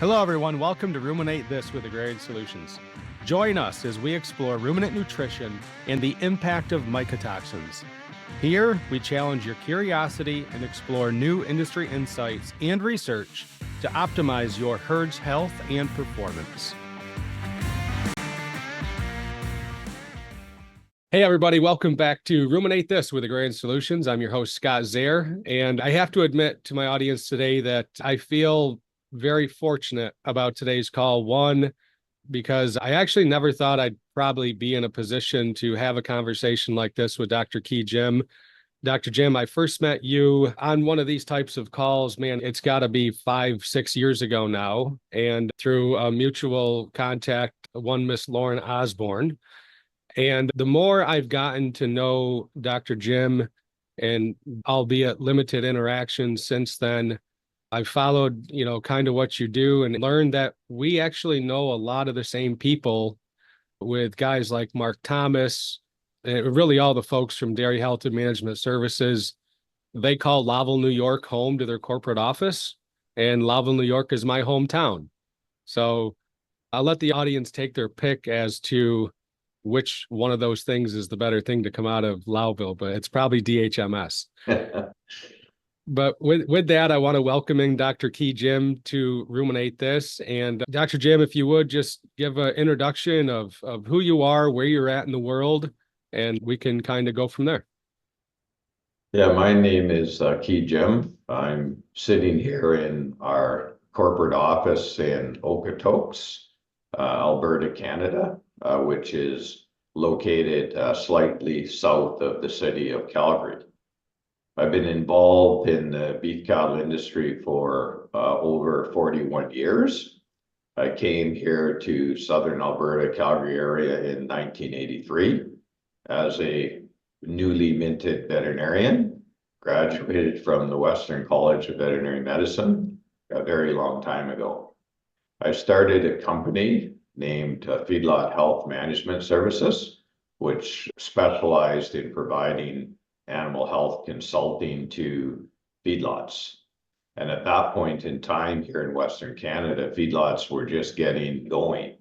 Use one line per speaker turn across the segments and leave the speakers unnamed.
Hello, everyone. Welcome to Ruminate This with Agrarian Solutions. Join us as we explore ruminant nutrition and the impact of mycotoxins. Here, we challenge your curiosity and explore new industry insights and research to optimize your herd's health and performance. Hey, everybody. Welcome back to Ruminate This with Agrarian Solutions. I'm your host, Scott Zehr, and I have to admit to my audience today that I feel very fortunate about today's call. One, because I actually never thought I'd probably be in a position to have a conversation like this with Dr. Kee Jim. Dr. Jim, I first met you on one of these types of calls, man, it's got to be 5-6 years ago now. And through a mutual contact, one Miss Lauren Osborne. And the more I've gotten to know Dr. Jim, and albeit limited interactions since then, I followed, kind of what you do and learned that we actually know a lot of the same people with guys like Mark Thomas, and really all the folks from Dairy Health Management Services. They call Lowell, New York home to their corporate office, and Lowell, New York is my hometown. So I'll let the audience take their pick as to which one of those things is the better thing to come out of Lowville, but it's probably DHMS. But with that, I want to welcome in Dr. Kee Jim to Ruminate This. And Dr. Jim, if you would just give an introduction of who you are, where you're at in the world, and we can kind of go from there.
Yeah, my name is Kee Jim. I'm sitting here in our corporate office in Okotoks, Alberta, Canada, which is located slightly south of the city of Calgary. I've been involved in the beef cattle industry for over 41 years. I came here to southern Alberta, Calgary area in 1983 as a newly minted veterinarian, graduated from the Western College of Veterinary Medicine a very long time ago. I started a company named Feedlot Health Management Services, which specialized in providing animal health consulting to feedlots. And at that point in time here in Western Canada, feedlots were just getting going,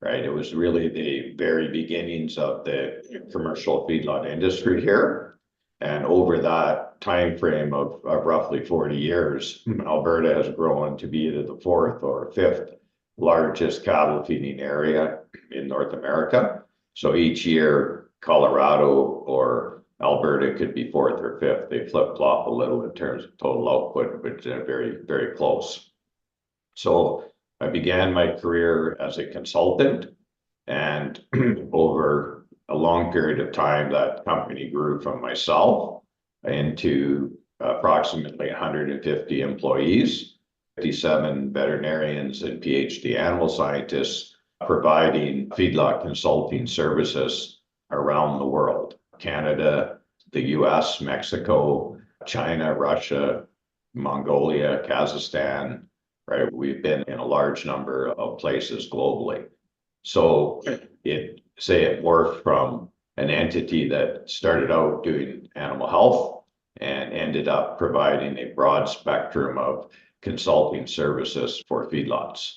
right? It was really the very beginnings of the commercial feedlot industry here. And over that time frame of roughly 40 years, Alberta has grown to be either the fourth or fifth largest cattle feeding area in North America. So each year, Colorado or Alberta could be fourth or fifth. They flip-flop a little in terms of total output, but very, very close. So I began my career as a consultant, and over a long period of time, that company grew from myself into approximately 150 employees, 57 veterinarians and PhD animal scientists providing feedlot consulting services around the world. Canada, the US, Mexico, China, Russia, Mongolia, Kazakhstan, right? We've been in a large number of places globally. So it morphed from an entity that started out doing animal health and ended up providing a broad spectrum of consulting services for feedlots.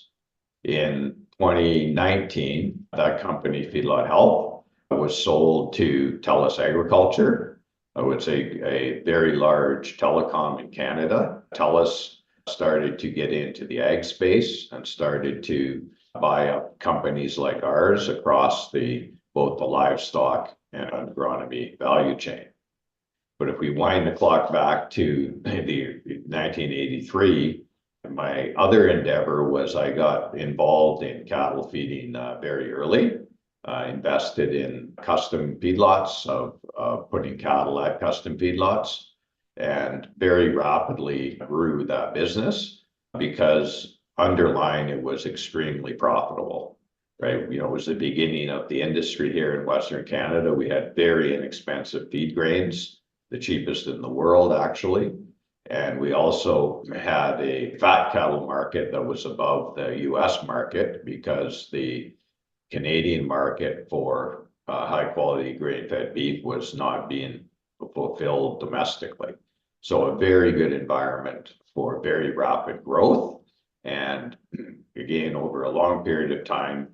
In 2019, that company, Feedlot Health, was sold to TELUS Agriculture. I would say a very large telecom in Canada. TELUS started to get into the ag space and started to buy up companies like ours across both the livestock and agronomy value chain. But if we wind the clock back to the 1983, my other endeavor was I got involved in cattle feeding very early. Invested in custom feedlots of putting cattle at custom feedlots, and very rapidly grew that business because underlying it was extremely profitable, right? It was the beginning of the industry here in Western Canada. We had very inexpensive feed grains, the cheapest in the world actually. And we also had a fat cattle market that was above the US market because the Canadian market for high quality grain fed beef was not being fulfilled domestically. So a very good environment for very rapid growth. And again, over a long period of time,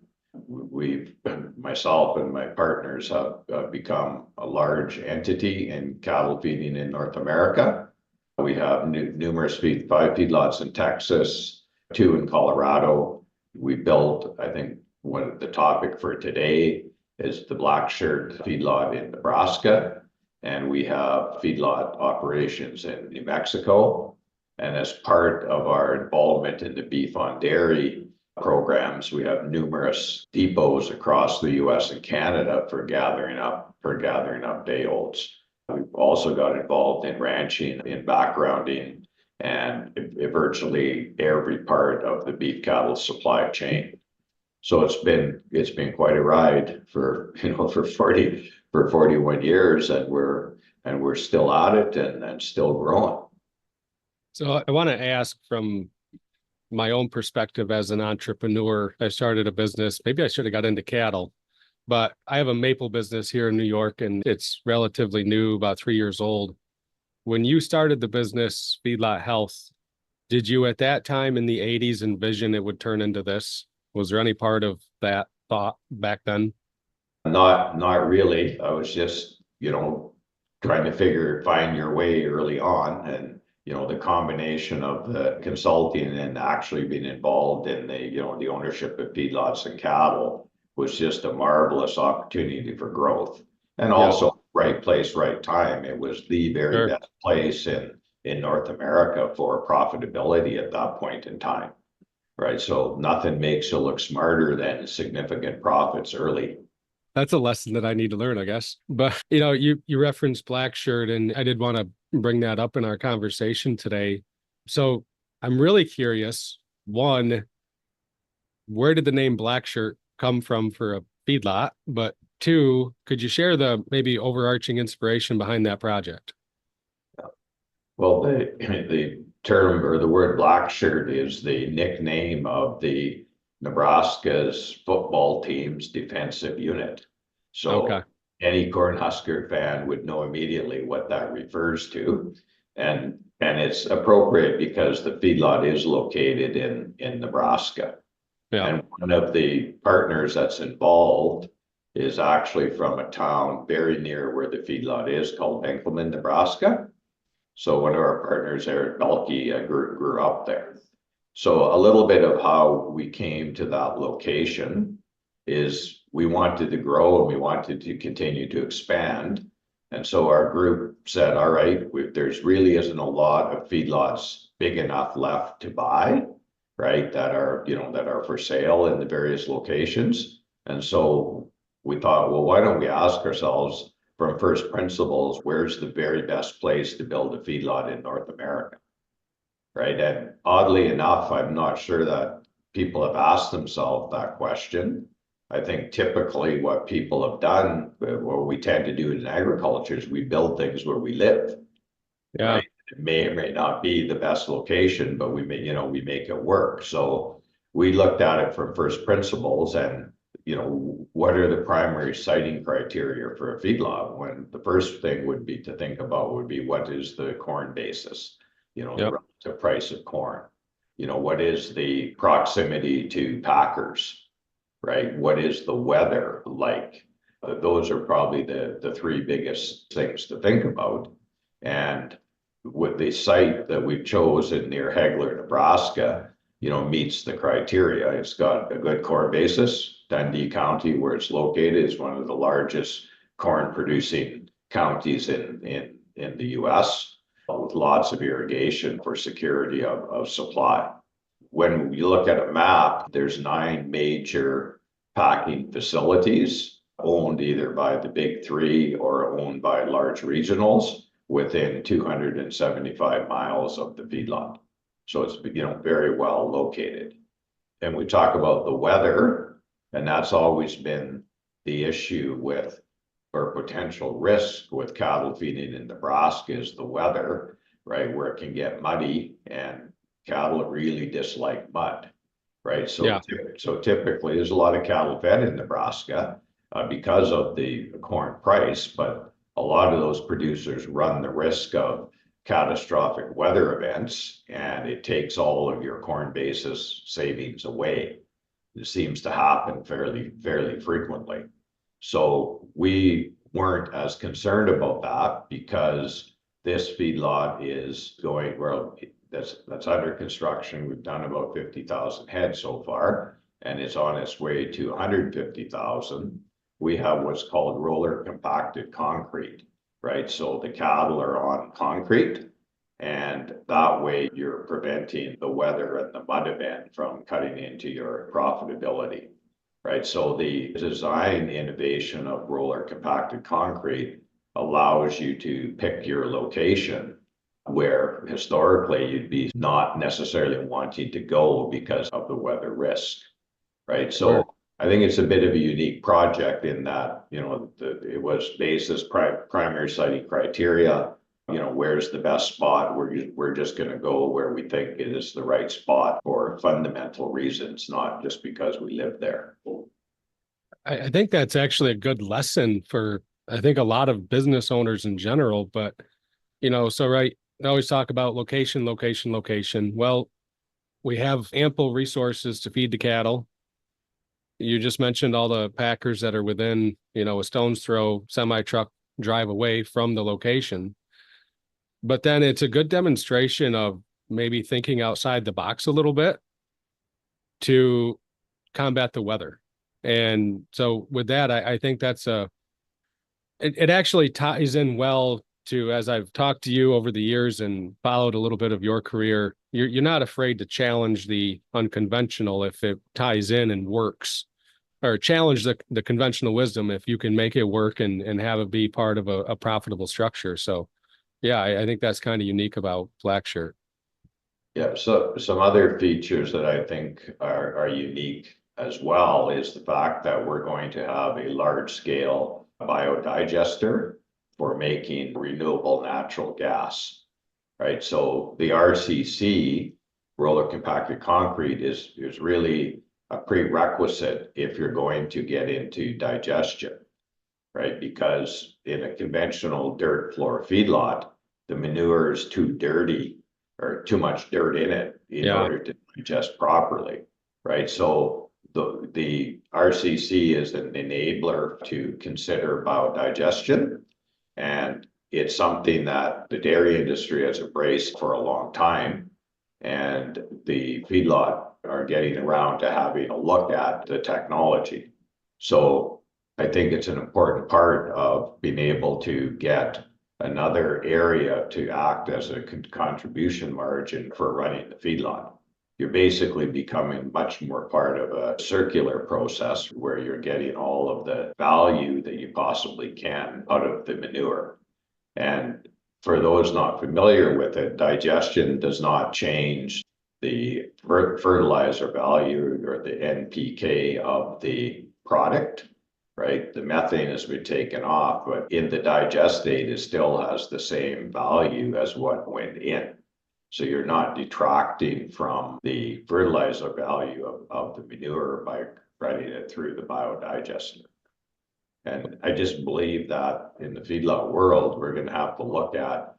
myself and my partners have become a large entity in cattle feeding in North America. We have numerous 5 feedlots in Texas, 2 in Colorado. We built, I think, the topic for today is the Blackshirt feedlot in Nebraska, and we have feedlot operations in New Mexico. And as part of our involvement in the beef on dairy programs, we have numerous depots across the US and Canada for gathering up day olds. We've also got involved in ranching, in backgrounding, and virtually every part of the beef cattle supply chain. So it's been quite a ride for 41 years, and we're still at it and still growing.
So I want to ask from my own perspective as an entrepreneur. I started a business. Maybe I should have got into cattle, but I have a maple business here in New York, and it's relatively new, about 3 years old. When you started the business, Feedlot Health, did you at that time in the 80s envision it would turn into this? Was there any part of that thought back then?
Not really. I was just, trying to find your way early on. And, the combination of the consulting and actually being involved in the ownership of feedlots and cattle was just a marvelous opportunity for growth. And also right place, right time. It was the very best place in North America for profitability at that point in time. Right. So nothing makes you look smarter than significant profits early.
That's a lesson that I need to learn, I guess. But, you referenced Blackshirt, and I did want to bring that up in our conversation today. So I'm really curious. One, where did the name Blackshirt come from for a feedlot? But 2, could you share the maybe overarching inspiration behind that project?
Well, the term or the word Blackshirt is the nickname of the Nebraska's football team's defensive unit. So any Cornhusker fan would know immediately what that refers to. And it's appropriate because the feedlot is located in Nebraska. Yeah. And one of the partners that's involved is actually from a town very near where the feedlot is called Benkelman, Nebraska. So one of our partners, Eric Belke, grew up there. So a little bit of how we came to that location is we wanted to grow and we wanted to continue to expand. And so our group said, all right, there's really isn't a lot of feedlots big enough left to buy, right, that are for sale in the various locations. And so we thought, well, why don't we ask ourselves from first principles, where's the very best place to build a feedlot in North America? Right. And oddly enough, I'm not sure that people have asked themselves that question. I think typically what people have done, what we tend to do in agriculture, is we build things where we live. Yeah. Right? It may or may not be the best location, but we make it work. So we looked at it from first principles and, what are the primary siting criteria for a feedlot? When the first thing would be to think about would be what is the corn basis? The relative price of corn. What is the proximity to packers, right? What is the weather like? Those are probably the 3 biggest things to think about. And with the site that we've chosen near Hagler, Nebraska, meets the criteria. It's got a good corn basis. Dundee County, where it's located, is one of the largest corn producing counties in the US, with lots of irrigation for security of supply. When you look at a map, there's 9 major packing facilities owned either by the big 3 or owned by large regionals within 275 miles of the feedlot. So it's, very well located. And we talk about the weather, and that's always been the issue with, or potential risk with cattle feeding in Nebraska, is the weather, right? Where it can get muddy, and cattle really dislike mud, right? So, so typically there's a lot of cattle fed in Nebraska because of the corn price, but a lot of those producers run the risk of catastrophic weather events, and it takes all of your corn basis savings away. It seems to happen fairly frequently. So we weren't as concerned about that because this feedlot is going, well, that's under construction. We've done about 50,000 head so far, and it's on its way to 150,000. We have what's called roller compacted concrete, right? So the cattle are on concrete, and that way you're preventing the weather and the mud event from cutting into your profitability, right? So the design innovation of roller compacted concrete allows you to pick your location where historically you'd be not necessarily wanting to go because of the weather risk, right? So I think it's a bit of a unique project in that, it was based as primary siting criteria. Where's the best spot? We're just going to go where we think it is the right spot for fundamental reasons, not just because we live there.
I think that's actually a good lesson for, I think, a lot of business owners in general. But, so right, I always talk about location, location, location. Well, we have ample resources to feed the cattle. You just mentioned all the packers that are within, a stone's throw semi-truck drive away from the location. But then it's a good demonstration of maybe thinking outside the box a little bit to combat the weather. And so with that, I think it actually ties in well to, as I've talked to you over the years and followed a little bit of your career, you're not afraid to challenge the unconventional if it ties in and works, or challenge the conventional wisdom if you can make it work and have it be part of a profitable structure. So yeah, I think that's kind of unique about Blackshirt.
Yeah, so some other features that I think are unique as well is the fact that we're going to have a large scale biodigester for making renewable natural gas, right? So the RCC, roller compacted concrete, is really a prerequisite if you're going to get into digestion, right? Because in a conventional dirt floor feedlot, the manure is too dirty or too much dirt in it in order to digest properly, right? So the RCC is an enabler to consider biodigestion, and it's something that the dairy industry has embraced for a long time, and the feedlot are getting around to having a look at the technology. So I think it's an important part of being able to get another area to act as a contribution margin for running the feedlot. You're basically becoming much more part of a circular process where you're getting all of the value that you possibly can out of the manure. And for those not familiar with it, digestion does not change the fertilizer value or the NPK of the product, right? The methane has been taken off, but in the digestate, it still has the same value as what went in. So you're not detracting from the fertilizer value of the manure by running it through the biodigester. And I just believe that in the feedlot world, we're going to have to look at,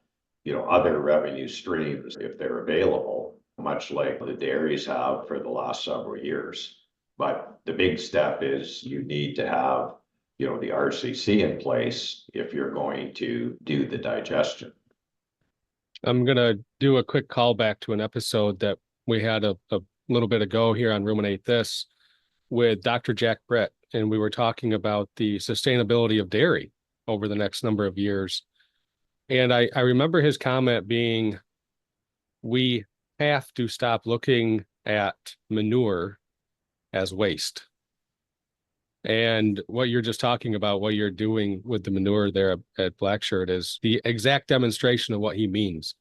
other revenue streams if they're available, much like the dairies have for the last several years. But the big step is you need to have, the RCC in place if you're going to do the digestion.
I'm going to do a quick callback to an episode that we had a little bit ago here on Ruminate This with Dr. Jack Brett, and we were talking about the sustainability of dairy over the next number of years. And I remember his comment being, we have to stop looking at manure as waste. And what you're just talking about, what you're doing with the manure there at Blackshirt, is the exact demonstration of what he means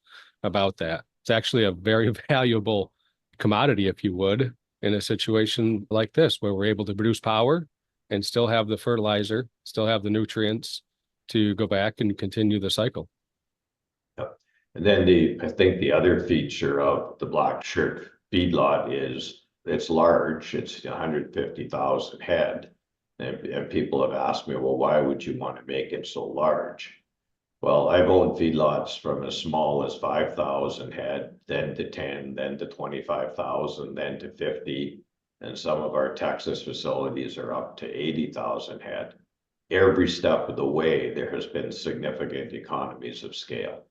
about that. It's actually a very valuable commodity, if you would, in a situation like this, where we're able to produce power and still have the fertilizer, still have the nutrients to go back and continue the cycle.
Yep. And then I think the other feature of the Blackshirt feedlot is it's large. It's 150,000 head. And people have asked me, well, why would you want to make it so large? Well, I've owned feedlots from as small as 5,000 head, then to 10, then to 25,000, then to 50. And some of our Texas facilities are up to 80,000 head. Every step of the way, there has been significant economies of scale.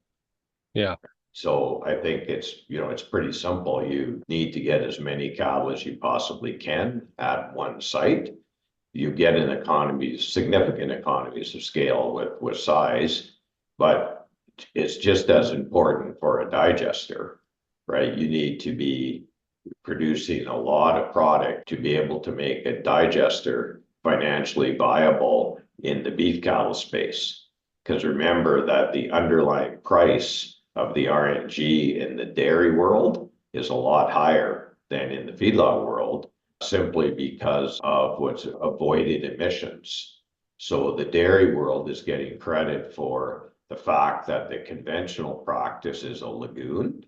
Yeah.
So I think it's pretty simple. You need to get as many cattle as you possibly can at one site. You get significant economies of scale with size, but it's just as important for a digester, right? You need to be producing a lot of product to be able to make a digester financially viable in the beef cattle space. Because remember that the underlying price of the RNG in the dairy world is a lot higher than in the feedlot world, simply because of what's avoided emissions. So the dairy world is getting credit for the fact that the conventional practice is a lagoon.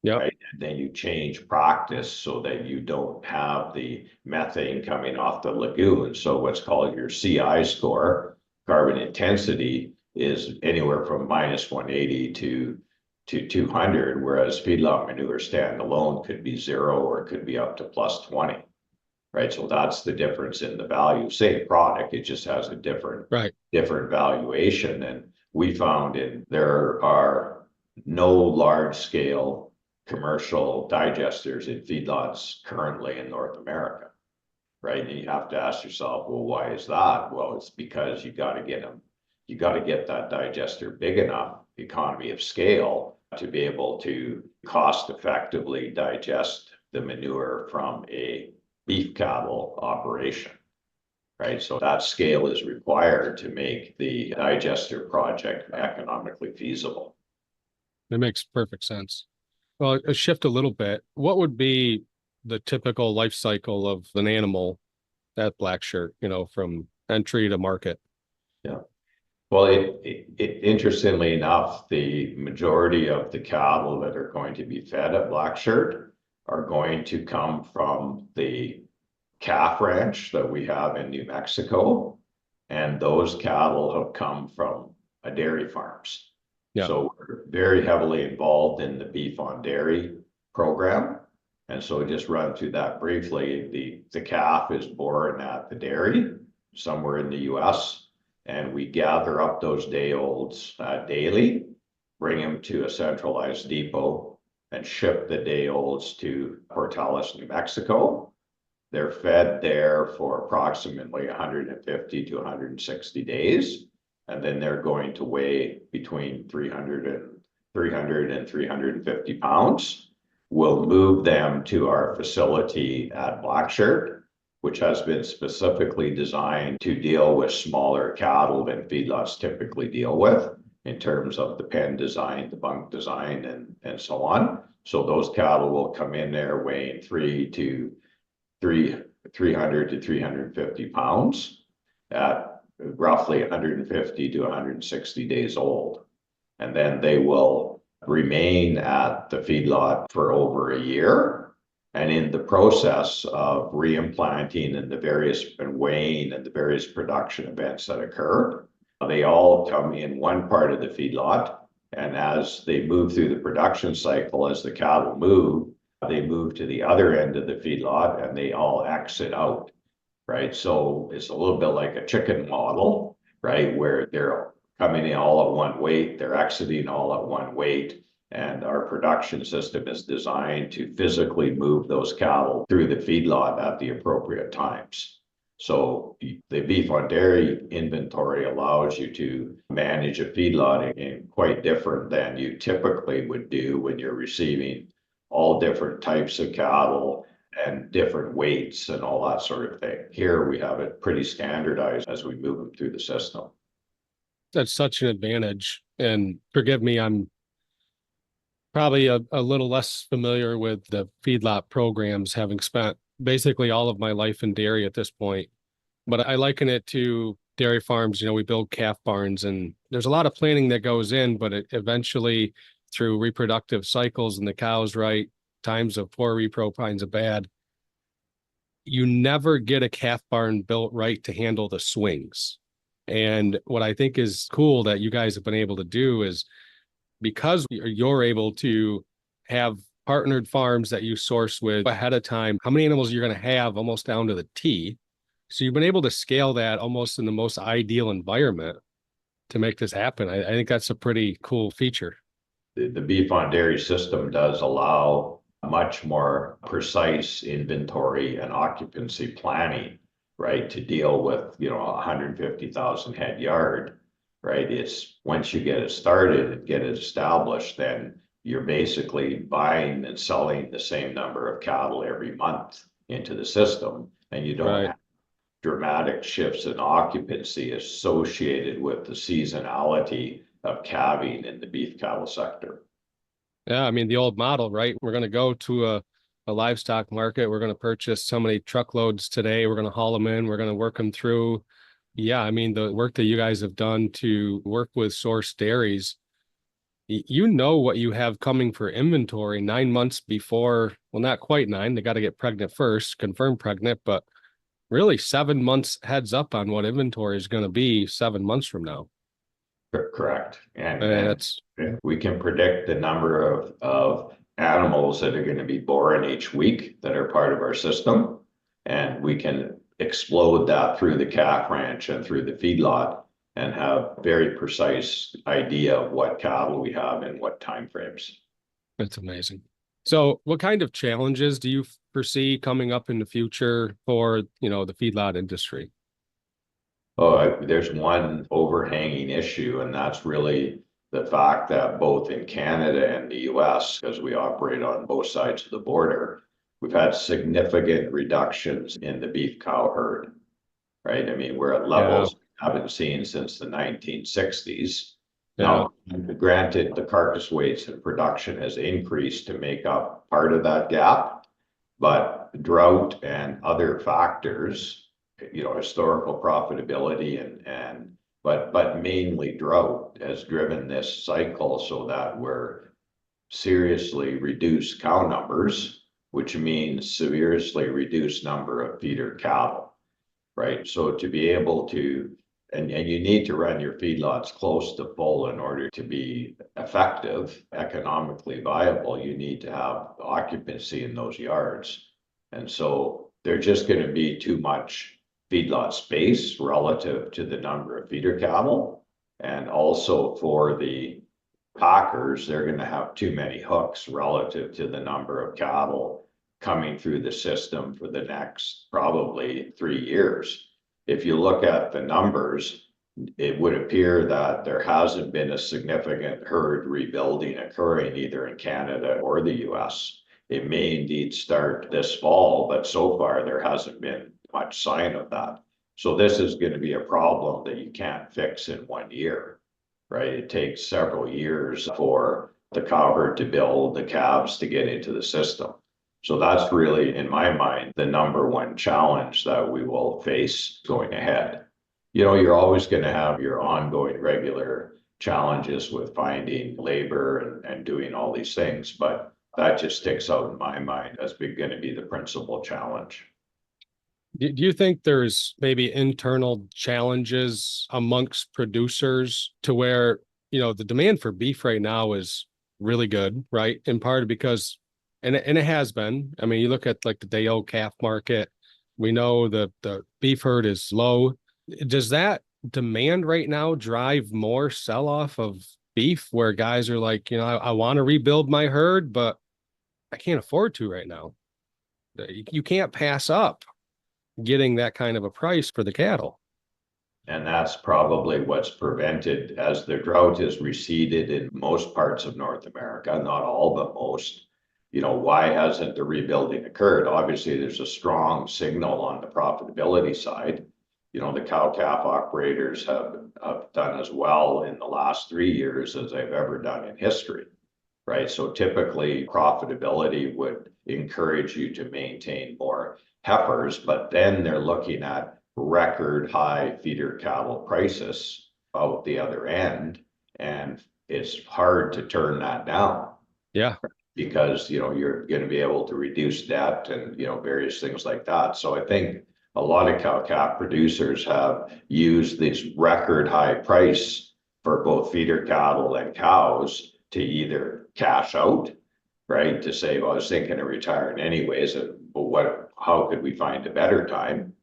Yep.
Right? And then you change practice so that you don't have the methane coming off the lagoon. So what's called your CI score, carbon intensity, is anywhere from -180 to 200, whereas feedlot manure standalone could be 0 or it could be up to +20. Right. So that's the difference in the value. Same product, it just has a different valuation. And we found there are no large scale commercial digesters in feedlots currently in North America. Right. And you have to ask yourself, well, why is that? Well, it's because you got to get that digester big enough, economy of scale, to be able to cost effectively digest the manure from a beef cattle operation, right? So that scale is required to make the digester project economically feasible.
That makes perfect sense. Well, a shift a little bit. What would be the typical life cycle of an animal at Blackshirt, from entry to market?
Yeah. Well, interestingly enough, the majority of the cattle that are going to be fed at Blackshirt are going to come from the calf ranch that we have in New Mexico, and those cattle have come from dairy farms.
Yeah.
So we're very heavily involved in the beef on dairy program. And so just run through that briefly. The calf is born at the dairy somewhere in the US, and we gather up those day olds daily, bring them to a centralized depot, and ship the day olds to Portales, New Mexico. They're fed there for approximately 150 to 160 days, and then they're going to weigh between 300 and 350 pounds. We'll move them to our facility at Blackshirt, which has been specifically designed to deal with smaller cattle than feedlots typically deal with in terms of the pen design, the bunk design, and so on. So those cattle will come in there weighing 300 to 350 pounds at roughly 150 to 160 days old. And then they will remain at the feedlot for over a year. And in the process of reimplanting and weighing and the various production events that occur, they all come in one part of the feedlot. And as they move through the production cycle, as the cattle move, they move to the other end of the feedlot and they all exit out, right? So it's a little bit like a chicken model, right? Where they're coming in all at one weight, they're exiting all at one weight. And our production system is designed to physically move those cattle through the feedlot at the appropriate times. So the beef on dairy inventory allows you to manage a feedlot in quite different than you typically would do when you're receiving all different types of cattle and different weights and all that sort of thing. Here we have it pretty standardized as we move them through the system.
That's such an advantage. And forgive me, I'm probably a little less familiar with the feedlot programs, having spent basically all of my life in dairy at this point. But I liken it to dairy farms. We build calf barns and there's a lot of planning that goes in, but it eventually, through reproductive cycles and the cows right, times of poor repro, times of bad, you never get a calf barn built right to handle the swings. And what I think is cool that you guys have been able to do is because you're able to have partnered farms that you source with ahead of time, how many animals you're going to have almost down to the T. So you've been able to scale that almost in the most ideal environment to make this happen. I think that's a pretty cool feature.
The beef on dairy system does allow much more precise inventory and occupancy planning, right? To deal with, 150,000 head yard, right? It's once you get it started and get it established, then you're basically buying and selling the same number of cattle every month into the system, and you don't
Right.
have dramatic shifts in occupancy associated with the seasonality of calving in the beef cattle sector.
Yeah, I mean the old model, right? We're going to go to a livestock market. We're going to purchase so many truckloads today. We're going to haul them in. We're going to work them through. Yeah, I mean the work that you guys have done to work with source dairies, you know what you have coming for inventory 9 months before. Well, not quite nine. They got to get pregnant first, confirm pregnant, but really 7 months heads up on what inventory is going to be 7 months from now.
Correct. And
That's
we can predict the number of animals that are going to be born each week that are part of our system. And we can explode that through the calf ranch and through the feedlot and have very precise idea of what cattle we have and what time frames.
That's amazing. So what kind of challenges do you foresee coming up in the future for, the feedlot industry?
Oh, there's one overhanging issue, and that's really the fact that both in Canada and the US, because we operate on both sides of the border, we've had significant reductions in the beef cow herd, right? I mean, we're at
Yeah,
levels we haven't seen since the 1960s.
yeah,
Now, granted, the carcass weights and production has increased to make up part of that gap, but drought and other factors, historical profitability but mainly drought has driven this cycle so that we're seriously reduced cow numbers, which means severely reduced number of feeder cattle, right? So to be able to, and you need to run your feedlots close to full in order to be effective, economically viable. You need to have occupancy in those yards. And so there's just going to be too much feedlot space relative to the number of feeder cattle. And also for the packers, they're going to have too many hooks relative to the number of cattle coming through the system for the next probably 3 years. If you look at the numbers, it would appear that there hasn't been a significant herd rebuilding occurring either in Canada or the US. It may indeed start this fall, but so far there hasn't been much sign of that. So this is going to be a problem that you can't fix in 1 year, right? It takes several years for the cow herd to build, the calves to get into the system. So that's really, in my mind, the number one challenge that we will face going ahead. You're always going to have your ongoing regular challenges with finding labor and doing all these things, but that just sticks out in my mind as going to be the principal challenge.
Do you think there's maybe internal challenges amongst producers to where, the demand for beef right now is really good, right? In part because, and it has been, I mean, you look at like the day-old calf market, we know the beef herd is low. Does that demand right now drive more sell-off of beef where guys are like, I want to rebuild my herd, but I can't afford to right now. You can't pass up getting that kind of a price for the cattle.
And that's probably what's prevented as the drought has receded in most parts of North America, not all, but most. Why hasn't the rebuilding occurred? Obviously, there's a strong signal on the profitability side. The cow-calf operators have done as well in the last 3 years as they've ever done in history, right? So typically profitability would encourage you to maintain more heifers, but then they're looking at record high feeder cattle prices out the other end. And it's hard to turn that down
Yeah.
because, you're going to be able to reduce debt and, various things like that. So I think a lot of cow-calf producers have used this record high price for both feeder cattle and cows to either cash out, right? To say, well, I was thinking of retiring anyways, but how could we find a better time?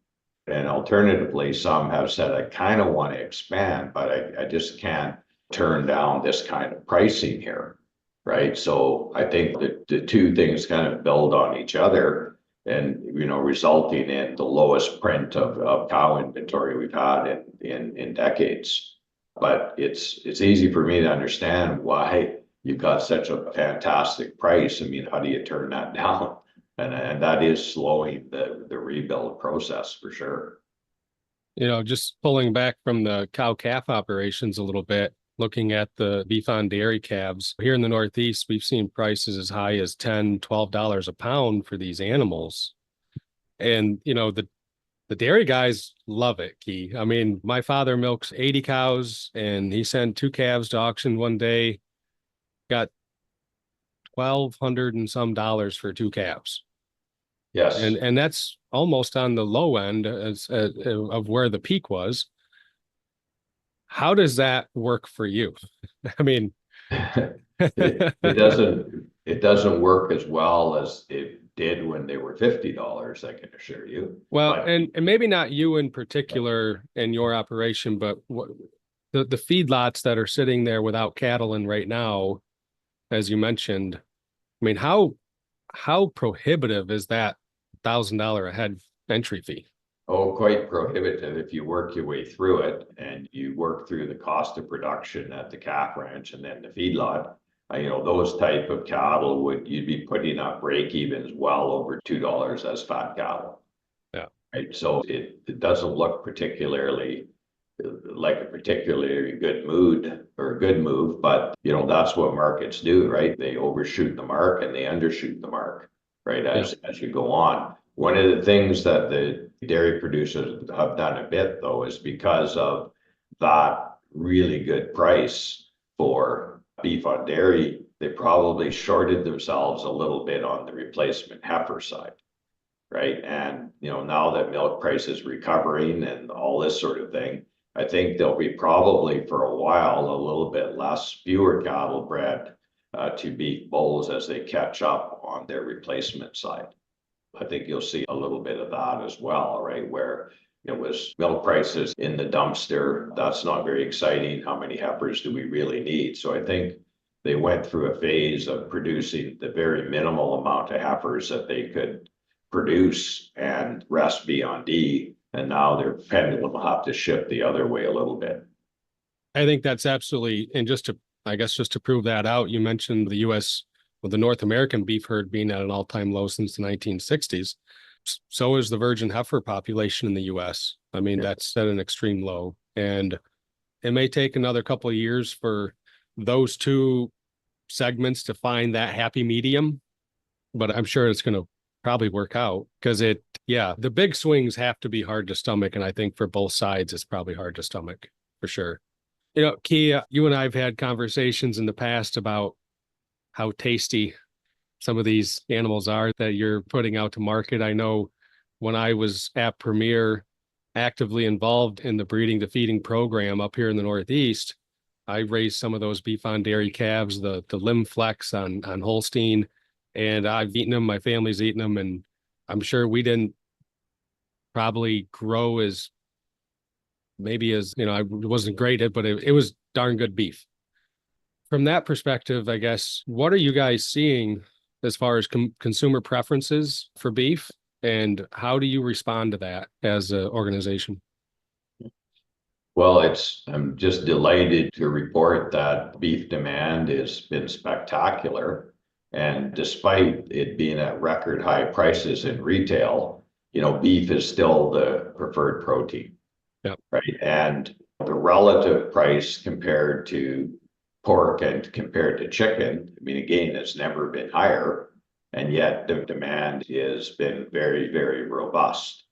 And alternatively, some have said, I kind of want to expand, but I just can't turn down this kind of pricing here, right? So I think that the two things kind of build on each other and, resulting in the lowest print of cow inventory we've had in decades. But it's easy for me to understand why you've got such a fantastic price. I mean, how do you turn that down? And that is slowing the rebuild process for sure.
Just pulling back from the cow-calf operations a little bit, looking at the beef on dairy calves here in the Northeast, we've seen prices as high as $10, $12 a pound for these animals. And, the dairy guys love it, Kee. I mean, my father milks 80 cows and he sent 2 calves to auction one day, got $1,200 and some dollars for 2 calves.
Yes.
And that's almost on the low end of where the peak was. How does that work for you? I mean,
it doesn't work as well as it did when they were $50, I can assure you.
Well,
but,
and maybe not you in particular in your operation, but what the feedlots that are sitting there without cattle in right now, as you mentioned, I mean, how prohibitive is that $1,000 a head entry fee?
Oh, quite prohibitive if you work your way through it and you work through the cost of production at the calf ranch and then the feedlot. Those type of cattle you'd be putting up break evens well over $2 as fat cattle.
Yeah.
Right. So it doesn't look particularly like a particularly good mood or a good move, but that's what markets do, right? They overshoot the mark and they undershoot the mark, right? As you go on. One of the things that the dairy producers have done a bit though is because of that really good price for beef on dairy, they probably shorted themselves a little bit on the replacement heifer side, right? And now that milk price is recovering and all this sort of thing, I think there'll be probably for a while a little bit fewer cattle bred to beef bulls as they catch up on their replacement side. I think you'll see a little bit of that as well, right? Where it was milk prices in the dumpster. That's not very exciting. How many heifers do we really need? So I think they went through a phase of producing the very minimal amount of heifers that they could produce and rest be on D. And now their pendulum will have to shift the other way a little bit.
I think that's absolutely, and just to prove that out, you mentioned the U.S., well, the North American beef herd being at an all-time low since the 1960s. So is the virgin heifer population in the U.S. I mean, that's at an extreme low. And it may take another couple of years for those two segments to find that happy medium, but I'm sure it's going to probably work out because the big swings have to be hard to stomach. And I think for both sides, it's probably hard to stomach for sure. Kee, you and I have had conversations in the past about how tasty some of these animals are that you're putting out to market. I know when I was at Premier, actively involved in the breeding to feeding program up here in the Northeast, I raised some of those beef on dairy calves, the limb flex on Holstein, and I've eaten them. My family's eaten them, and I'm sure we didn't probably grow as I wasn't great at, but it was darn good beef. From that perspective, I guess, what are you guys seeing as far as consumer preferences for beef, and how do you respond to that as an organization?
Well, I'm just delighted to report that beef demand has been spectacular. And despite it being at record high prices in retail, beef is still the preferred protein.
Yep.
Right. And the relative price compared to pork and compared to chicken, I mean, again, it's never been higher. And yet the demand has been very, very robust.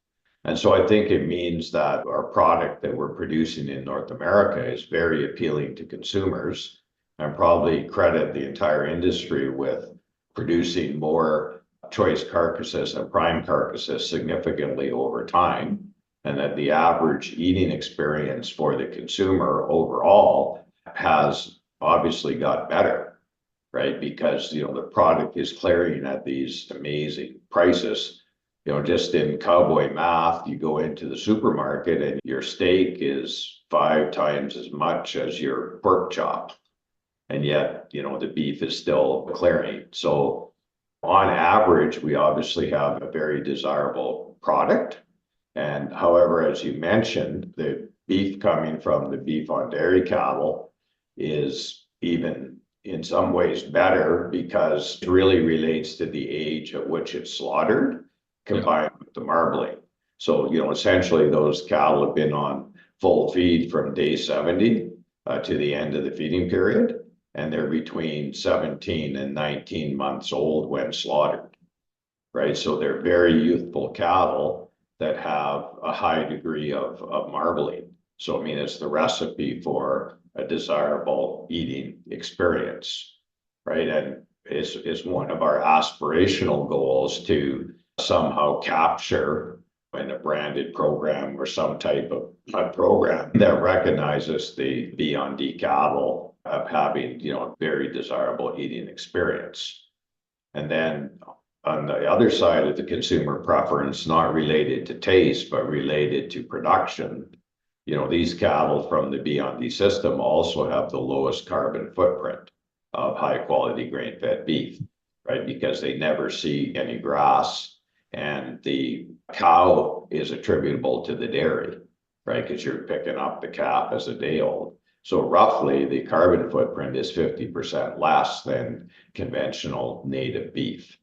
And so I think it means that our product that we're producing in North America is very appealing to consumers, and probably credit the entire industry with producing more choice carcasses and prime carcasses significantly over time, and that the average eating experience for the consumer overall has obviously got better, right? Because, the product is clearing at these amazing prices. Just in cowboy math, you go into the supermarket and your steak is 5 times as much as your pork chop. And yet, the beef is still clearing. So on average, we obviously have a very desirable product. And however, as you mentioned, the beef coming from the beef on dairy cattle is even in some ways better because it really relates to the age at which it's slaughtered combined with the marbling. So, essentially those cattle have been on full feed from day 70 to the end of the feeding period. And they're between 17 and 19 months old when slaughtered, right? So they're very youthful cattle that have a high degree of marbling. So, it's the recipe for a desirable eating experience, right? And it's one of our aspirational goals to somehow capture in a branded program or some type of a program that recognizes the B&D cattle of having, a very desirable eating experience. And then on the other side of the consumer preference, not related to taste, but related to production, these cattle from the B&D system also have the lowest carbon footprint of high quality grain-fed beef, right? Because they never see any grass, and the cow is attributable to the dairy, right? Because you're picking up the calf as a day old. So roughly the carbon footprint is 50% less than conventional native beef,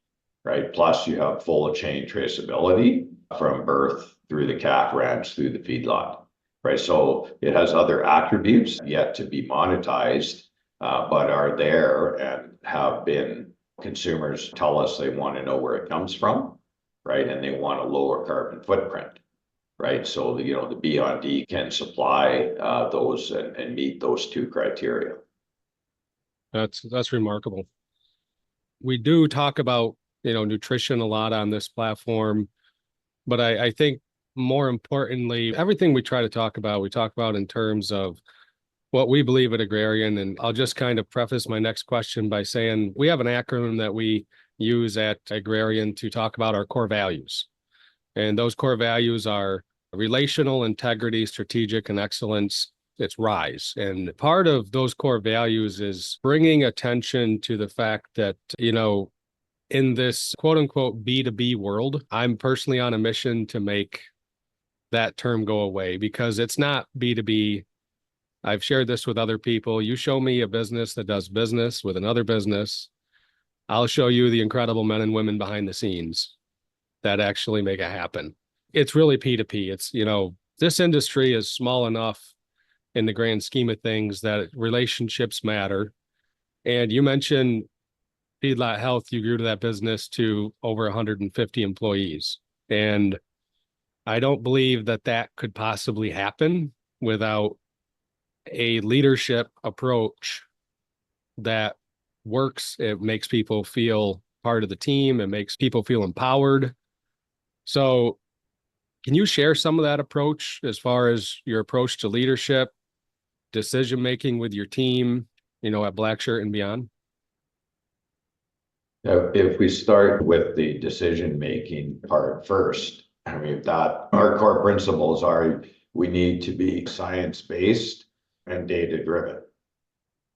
right? Plus you have full chain traceability from birth through the calf ranch through the feedlot, right? So it has other attributes yet to be monetized, but are there and have been. Consumers tell us they want to know where it comes from, right? And they want a lower carbon footprint. Right, so the B&D can supply those and meet those two criteria.
That's remarkable. We do talk about nutrition a lot on this platform, but I think more importantly, everything we try to talk about, we talk about in terms of what we believe at Agrarian. And I'll just kind of preface my next question by saying we have an acronym that we use at Agrarian to talk about our core values. And those core values are relational, integrity, strategic, and excellence. It's RISE. And part of those core values is bringing attention to the fact that, in this quote unquote B2B world, I'm personally on a mission to make that term go away because it's not B2B. I've shared this with other people. You show me a business that does business with another business, I'll show you the incredible men and women behind the scenes that actually make it happen. It's really P2P. It's, this industry is small enough in the grand scheme of things that relationships matter. And you mentioned Feedlot Health, you grew to that business to over 150 employees. And I don't believe that could possibly happen without a leadership approach that works. It makes people feel part of the team. It makes people feel empowered. So can you share some of that approach as far as your approach to leadership, decision-making with your team, at Blackshirt and beyond?
If we start with the decision-making part first, that our core principles are we need to be science-based and data-driven,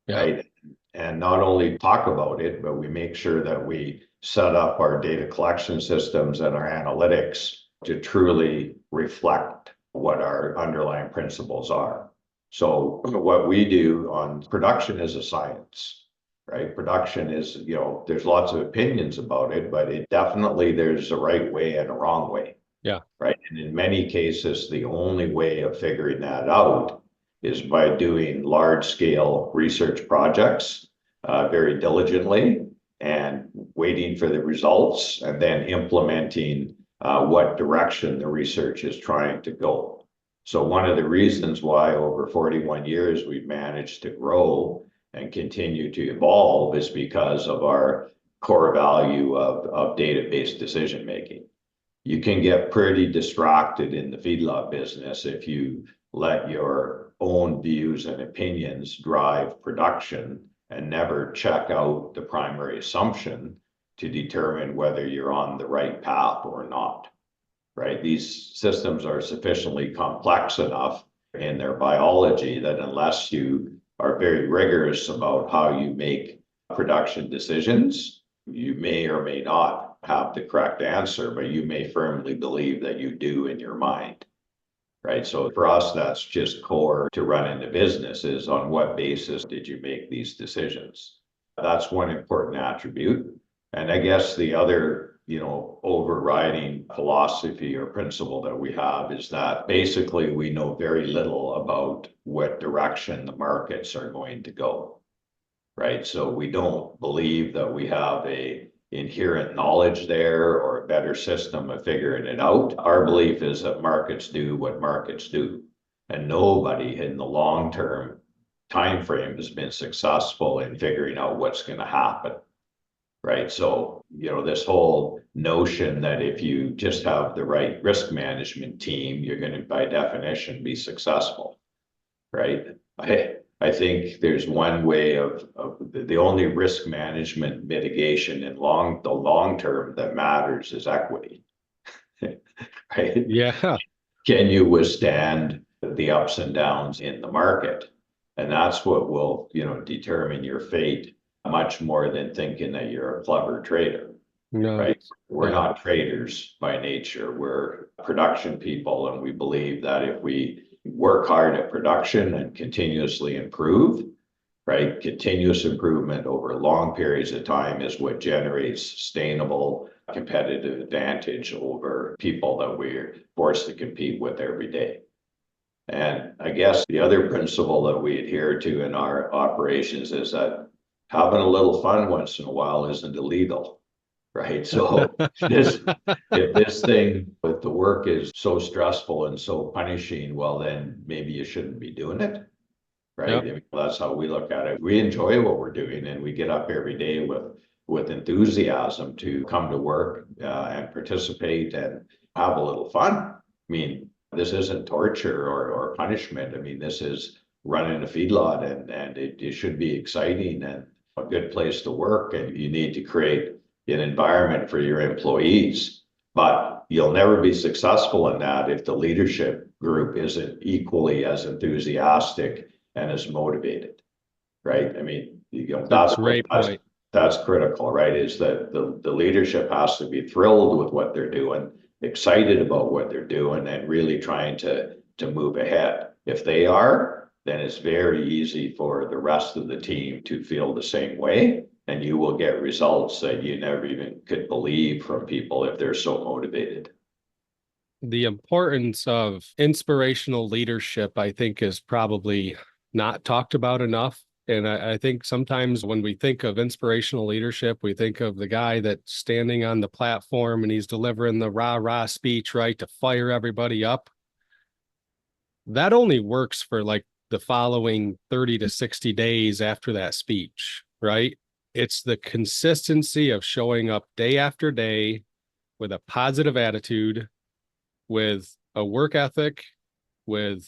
right? And not only talk about it, but we make sure that we set up our data collection systems and our analytics to truly reflect what our underlying principles are. So what we do on production is a science, right? Production is, there's lots of opinions about it, but there's a right way and a wrong way.
Yeah.
Right. And in many cases, the only way of figuring that out is by doing large scale research projects very diligently and waiting for the results and then implementing what direction the research is trying to go. So one of the reasons why over 41 years we've managed to grow and continue to evolve is because of our core value of data-based decision making. You can get pretty distracted in the feedlot business if you let your own views and opinions drive production and never check out the primary assumption to determine whether you're on the right path or not, right? These systems are sufficiently complex enough in their biology that unless you are very rigorous about how you make production decisions, you may or may not have the correct answer, but you may firmly believe that you do in your mind, right? So for us, that's just core to running the business, is on what basis did you make these decisions? That's one important attribute. And I guess the other, overriding philosophy or principle that we have is that basically we know very little about what direction the markets are going to go, right? So we don't believe that we have a inherent knowledge there or a better system of figuring it out. Our belief is that markets do what markets do, and nobody in the long-term time frame has been successful in figuring out what's going to happen, right? So, this whole notion that if you just have the right risk management team, you're going to, by definition, be successful, right? I think there's one way of the only risk management mitigation in the long term that matters is equity, right?
Yeah.
Can you withstand the ups and downs in the market? And that's what will, determine your fate much more than thinking that you're a clever trader,
No,
right? We're
yeah.
not traders by nature. We're production people, and we believe that if we work hard at production and continuously improve, right? Continuous improvement over long periods of time is what generates sustainable competitive advantage over people that we're forced to compete with every day. And I guess the other principle that we adhere to in our operations is that having a little fun once in a while isn't illegal. Right. So if this thing with the work is so stressful and so punishing, well, then maybe you shouldn't be doing it. Right.
Yep.
I mean, that's how we look at it. We enjoy what we're doing, and we get up every day with enthusiasm to come to work and participate and have a little fun. I mean, this isn't torture or punishment. I mean, this is running a feedlot, and it should be exciting and a good place to work. And you need to create an environment for your employees, but you'll never be successful in that if the leadership group isn't equally as enthusiastic and as motivated, right? I mean,
That's a great point.
That's critical, right? Is that the leadership has to be thrilled with what they're doing, excited about what they're doing, and really trying to move ahead. If they are, then it's very easy for the rest of the team to feel the same way. And you will get results that you never even could believe from people if they're so motivated.
The importance of inspirational leadership, I think, is probably not talked about enough. And I think sometimes when we think of inspirational leadership, we think of the guy that's standing on the platform and he's delivering the rah-rah speech, right, to fire everybody up. That only works for like the following 30 to 60 days after that speech, right? It's the consistency of showing up day after day with a positive attitude, with a work ethic, with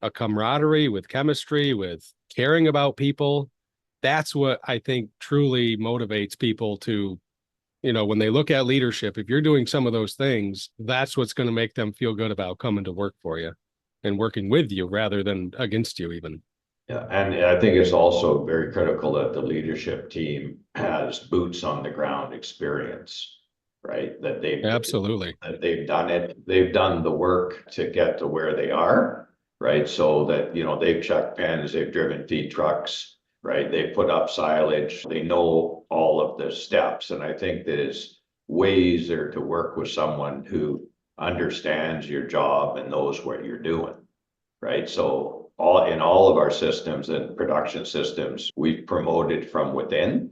a camaraderie, with chemistry, with caring about people. That's what I think truly motivates people to, when they look at leadership, if you're doing some of those things, that's what's going to make them feel good about coming to work for you and working with you rather than against you even.
Yeah, and I think it's also very critical that the leadership team has boots on the ground experience, right? That they've done it, they've done the work to get to where they are, right? So that, they've checked pens, they've driven feed trucks, right? They put up silage, they know all of the steps. And I think that it's way easier to work with someone who understands your job and knows what you're doing, right? So in all of our systems and production systems, we've promoted from within,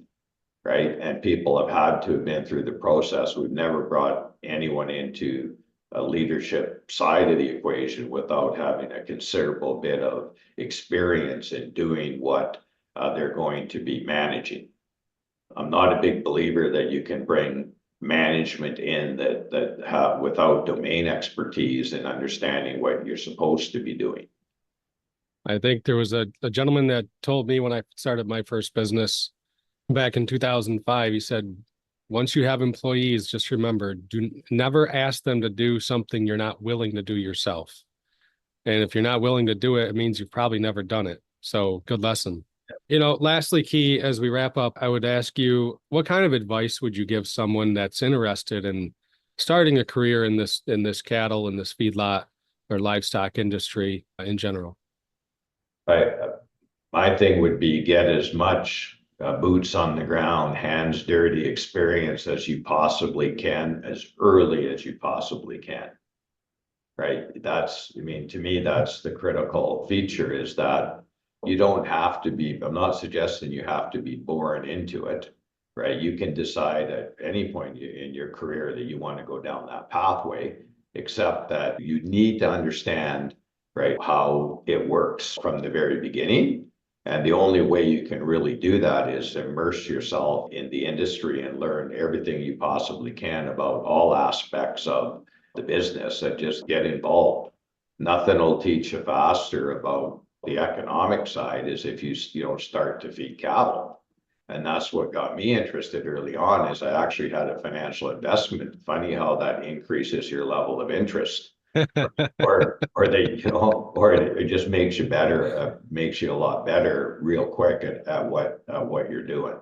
right? And people have had to have been through the process. We've never brought anyone into a leadership side of the equation without having a considerable bit of experience in doing what they're going to be managing. I'm not a big believer that you can bring management in that have without domain expertise and understanding what you're supposed to be doing.
I think there was a gentleman that told me when I started my first business back in 2005, he said, once you have employees, just remember, do never ask them to do something you're not willing to do yourself. And if you're not willing to do it, it means you've probably never done it. So good lesson. Lastly, Kee, as we wrap up, I would ask you, what kind of advice would you give someone that's interested in starting a career in this cattle, in this feedlot or livestock industry in general?
My thing would be get as much boots on the ground, hands dirty experience as you possibly can, as early as you possibly can. Right? To me, that's the critical feature, is that you don't have to be, I'm not suggesting you have to be born into it, right? You can decide at any point in your career that you want to go down that pathway, except that you need to understand, right, how it works from the very beginning. And the only way you can really do that is immerse yourself in the industry and learn everything you possibly can about all aspects of the business, and just get involved. Nothing will teach you faster about the economic side is if you don't start to feed cattle. And that's what got me interested early on, is I actually had a financial investment. Funny how that increases your level of interest. or it just makes you better, makes you a lot better real quick at what you're doing.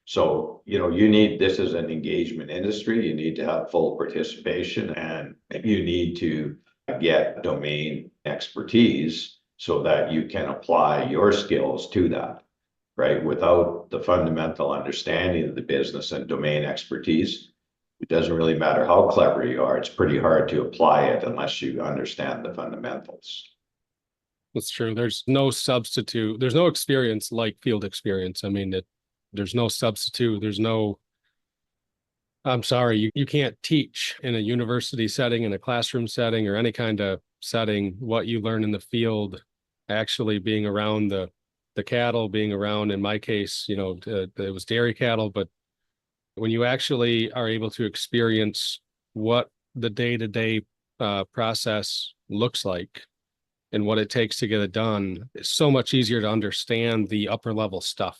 So, this is an engagement industry. You need to have full participation, and you need to get domain expertise so that you can apply your skills to that, right? Without the fundamental understanding of the business and domain expertise, it doesn't really matter how clever you are. It's pretty hard to apply it unless you understand the fundamentals.
That's true. There's no substitute. There's no experience like field experience. I mean, there's no substitute. I'm sorry, you can't teach in a university setting, in a classroom setting, or any kind of setting what you learn in the field, actually being around the cattle, being around, in my case, it was dairy cattle, but when you actually are able to experience what the day-to-day process looks like and what it takes to get it done, it's so much easier to understand the upper level stuff.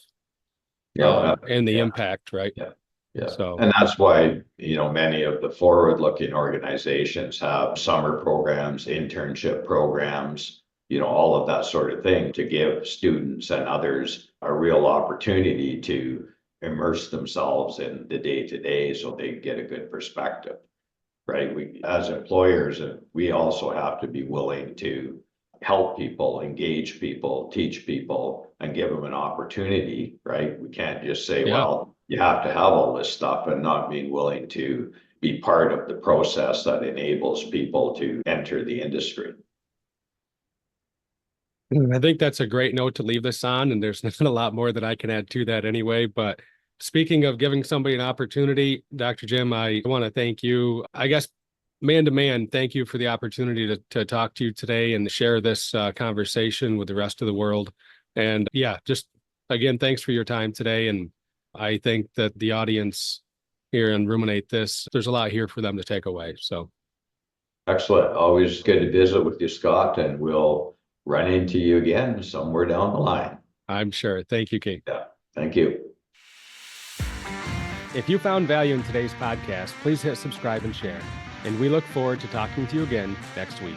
And the impact, right?
Yeah. Yeah.
So,
and that's why, many of the forward-looking organizations have summer programs, internship programs, all of that sort of thing, to give students and others a real opportunity to immerse themselves in the day-to-day so they get a good perspective, right? We, as employers, we also have to be willing to help people, engage people, teach people, and give them an opportunity, right? We can't just say, well, you have to have all this stuff, and not being willing to be part of the process that enables people to enter the industry.
I think that's a great note to leave this on, and there's not a lot more that I can add to that anyway. But speaking of giving somebody an opportunity, Dr. Jim, I want to thank you. I guess man to man, thank you for the opportunity to talk to you today and share this conversation with the rest of the world. And just again, thanks for your time today. And I think that the audience here in Ruminate This, there's a lot here for them to take away. So
excellent. Always good to visit with you, Scott, and we'll run into you again somewhere down the line.
I'm sure. Thank you, Kee.
Yeah, thank you.
If you found value in today's podcast, please hit subscribe and share. And we look forward to talking to you again next week.